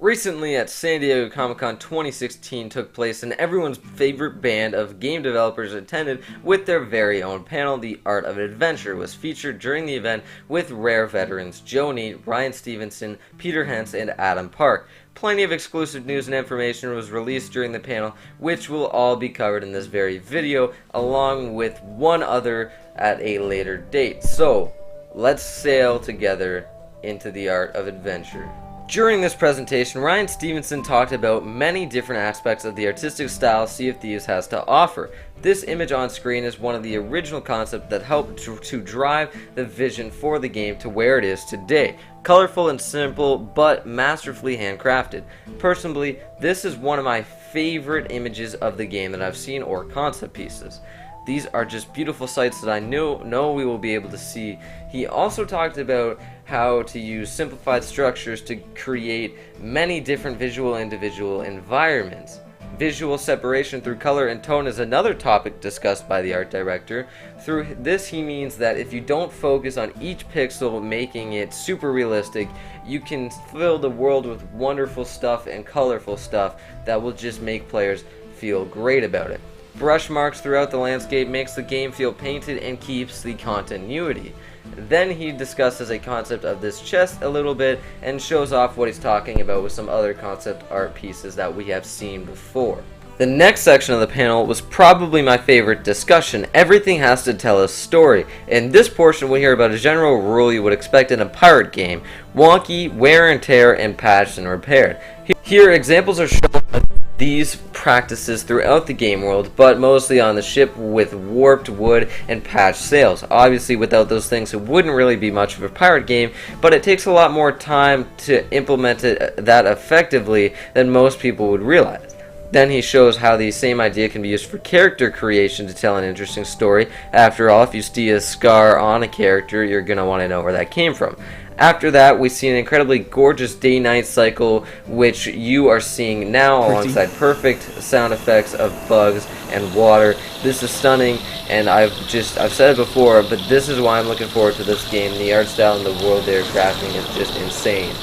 Recently at San Diego Comic-Con 2016 took place and everyone's favorite band of game developers attended with their very own panel. The Art of Adventure was featured during the event with Rare veterans Joe Neate, Ryan Stevenson, Peter Hentz, and Adam Park. Plenty of exclusive news and information was released during the panel, which will all be covered in this very video, along with one other at a later date. So, let's sail together into the Art of Adventure. During this presentation, Ryan Stevenson talked about many different aspects of the artistic style Sea of Thieves has to offer. This image on screen is one of the original concepts that helped to drive the vision for the game to where it is today. Colorful and simple, but masterfully handcrafted. Personally, this is one of my favorite images of the game that I've seen, or concept pieces. These are just beautiful sights that I know we will be able to see. He also talked about how to use simplified structures to create many different visual individual environments. Visual separation through color and tone is another topic discussed by the art director. Through this, he means that if you don't focus on each pixel, making it super realistic, you can fill the world with wonderful stuff and colorful stuff that will just make players feel great about it. Brush marks throughout the landscape makes the game feel painted and keeps the continuity. Then he discusses a concept of this chest a little bit and shows off what he's talking about with some other concept art pieces that we have seen before. The next section of the panel was probably my favorite discussion. Everything has to tell a story. In this portion, we hear about a general rule you would expect in a pirate game: wonky, wear and tear, and patched and repaired. Here, examples are shown of these practices throughout the game world, but mostly on the ship with warped wood and patched sails. Obviously, without those things, it wouldn't really be much of a pirate game, but it takes a lot more time to implement it that effectively than most people would realize. Then he shows how the same idea can be used for character creation to tell an interesting story. After all, if you see a scar on a character, you're going to want to know where that came from. After that, we see an incredibly gorgeous day-night cycle, which you are seeing now alongside perfect sound effects of bugs and water. This is stunning, and I've said it before, but this is why I'm looking forward to this game. The art style and the world they're crafting is just insane.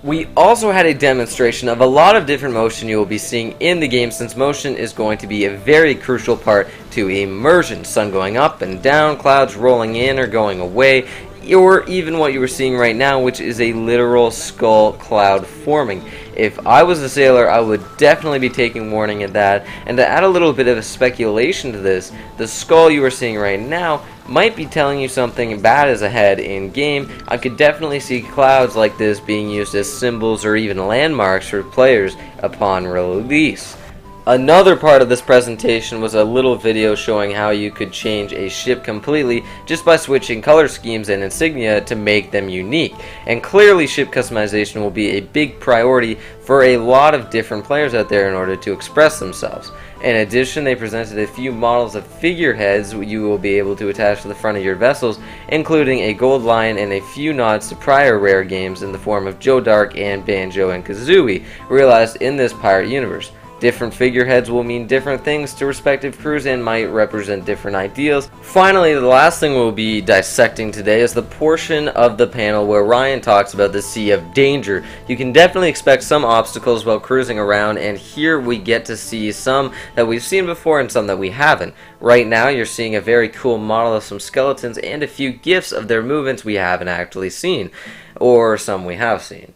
We also had a demonstration of a lot of different motion you will be seeing in the game, since motion is going to be a very crucial part to immersion. Sun going up and down, clouds rolling in or going away, or even what you were seeing right now, which is a literal skull cloud forming. If I was a sailor, I would definitely be taking warning of that. And to add a little bit of a speculation to this, the skull you are seeing right now might be telling you something bad is ahead in game. I could definitely see clouds like this being used as symbols or even landmarks for players upon release. Another part of this presentation was a little video showing how you could change a ship completely just by switching color schemes and insignia to make them unique. And clearly ship customization will be a big priority for a lot of different players out there in order to express themselves. In addition, they presented a few models of figureheads you will be able to attach to the front of your vessels, including a gold lion and a few nods to prior Rare games in the form of Joe Dark and Banjo and Kazooie, realized in this pirate universe. Different figureheads will mean different things to respective crews and might represent different ideals. Finally, the last thing we'll be dissecting today is the portion of the panel where Ryan talks about the Sea of Danger. You can definitely expect some obstacles while cruising around, and here we get to see some that we've seen before and some that we haven't. Right now, you're seeing a very cool model of some skeletons and a few gifs of their movements we haven't actually seen, or some we have seen.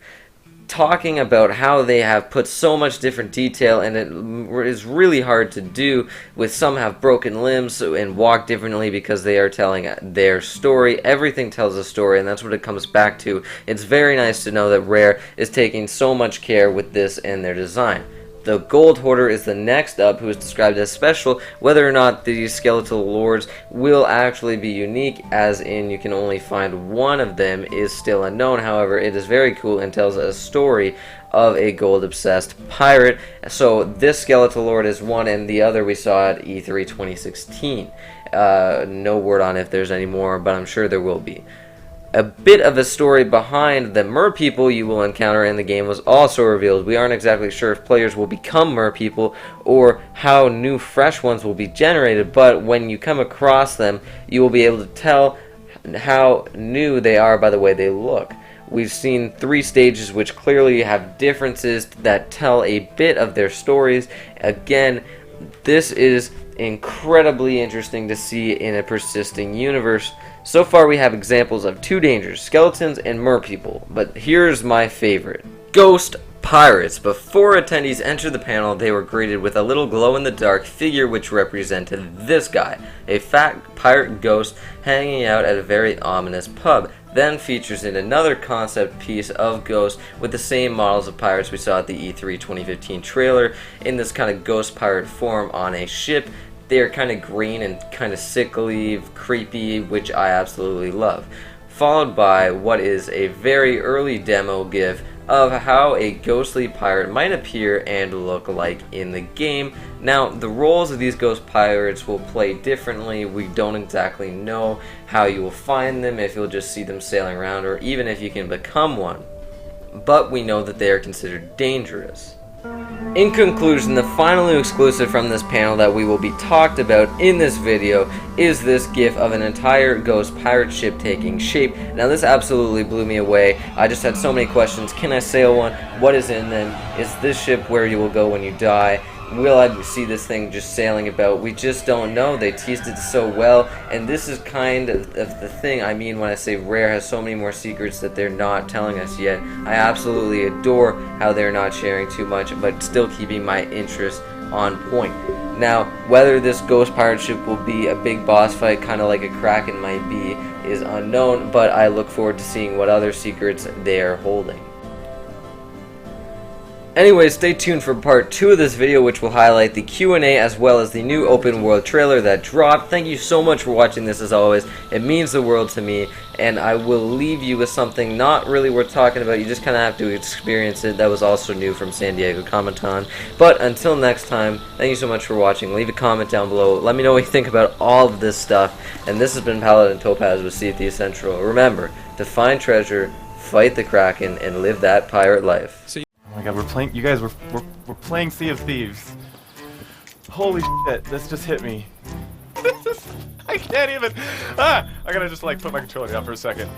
Talking about how they have put so much different detail, and it is really hard to do, with some have broken limbs and walk differently because they are telling their story. Everything tells a story, and that's what it comes back to. It's very nice to know that Rare is taking so much care with this and their design. The Gold Hoarder is the next up, who is described as special. Whether or not these skeletal lords will actually be unique, as in you can only find one of them, is still unknown. However, it is very cool and tells a story of a gold-obsessed pirate. So this skeletal lord is one, and the other we saw at E3 2016. No word on if there's any more, but I'm sure there will be. A bit of a story behind the mer people you will encounter in the game was also revealed. We aren't exactly sure if players will become mer people or how new fresh ones will be generated, but when you come across them, you will be able to tell how new they are by the way they look. We've seen 3 stages which clearly have differences that tell a bit of their stories. Again, this is incredibly interesting to see in a persisting universe. So far we have examples of 2 dangers, skeletons and mer people, but here's my favorite. Ghost pirates. Before attendees entered the panel, they were greeted with a little glow-in-the-dark figure which represented this guy, a fat pirate ghost hanging out at a very ominous pub. Then features in another concept piece of Ghost with the same models of pirates we saw at the E3 2015 trailer in this kind of ghost pirate form on a ship. They are kind of green and kind of sickly, creepy, which I absolutely love. Followed by what is a very early demo GIF of how a ghostly pirate might appear and look like in the game. Now, the roles of these ghost pirates will play differently. We don't exactly know how you will find them, if you'll just see them sailing around, or even if you can become one. But we know that they are considered dangerous. In conclusion, the final new exclusive from this panel that we will be talked about in this video is this GIF of an entire ghost pirate ship taking shape. Now this absolutely blew me away. I just had so many questions. Can I sail one? What is in them? Is this ship where you will go when you die? Will I see this thing just sailing about? We just don't know. They teased it so well, and this is kind of the thing I mean when I say Rare has so many more secrets that they're not telling us yet. I absolutely adore how they're not sharing too much, but still keeping my interest on point. Now, whether this ghost pirate ship will be a big boss fight, kind of like a Kraken might be, is unknown, but I look forward to seeing what other secrets they are holding. Anyway, stay tuned for part 2 of this video, which will highlight the Q&A as well as the new open world trailer that dropped. Thank you so much for watching this as always. It means the world to me, and I will leave you with something not really worth talking about. You just kind of have to experience it. That was also new from San Diego Comic-Con. But until next time, thank you so much for watching. Leave a comment down below. Let me know what you think about all of this stuff. And this has been Paladin Topaz with Sea of Thieves Central. Remember, to find treasure, fight the Kraken, and live that pirate life. Oh my god, we're playing. You guys, we're playing Sea of Thieves. Holy shit, this just hit me. I can't even. I gotta just like put my controller down for a second.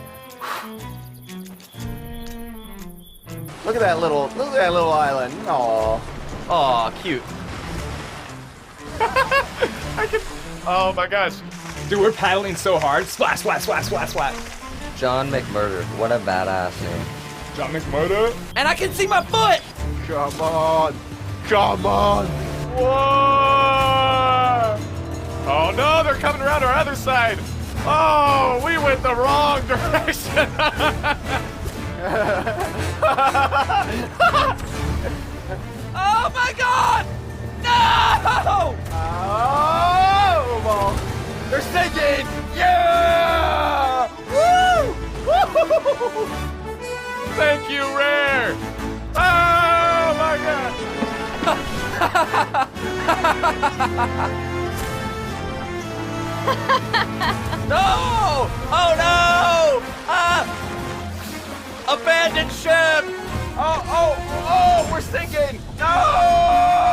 Look at that little island. Aww. Aw, cute. I can. Oh my gosh. Dude, we're paddling so hard. Splash, splash, splash, splash, splash. John McMurder, what a badass name. John McMurder. And I can see my foot! Come on. Come on. Whoa! Oh no, they're coming around our other side. Oh, we went the wrong direction. Oh my god! No! Oh, they're sinking. Yeah! Woo! Woo! Thank you, Rare. Oh my god. No! Oh no! Abandoned ship! Oh, we're sinking. No!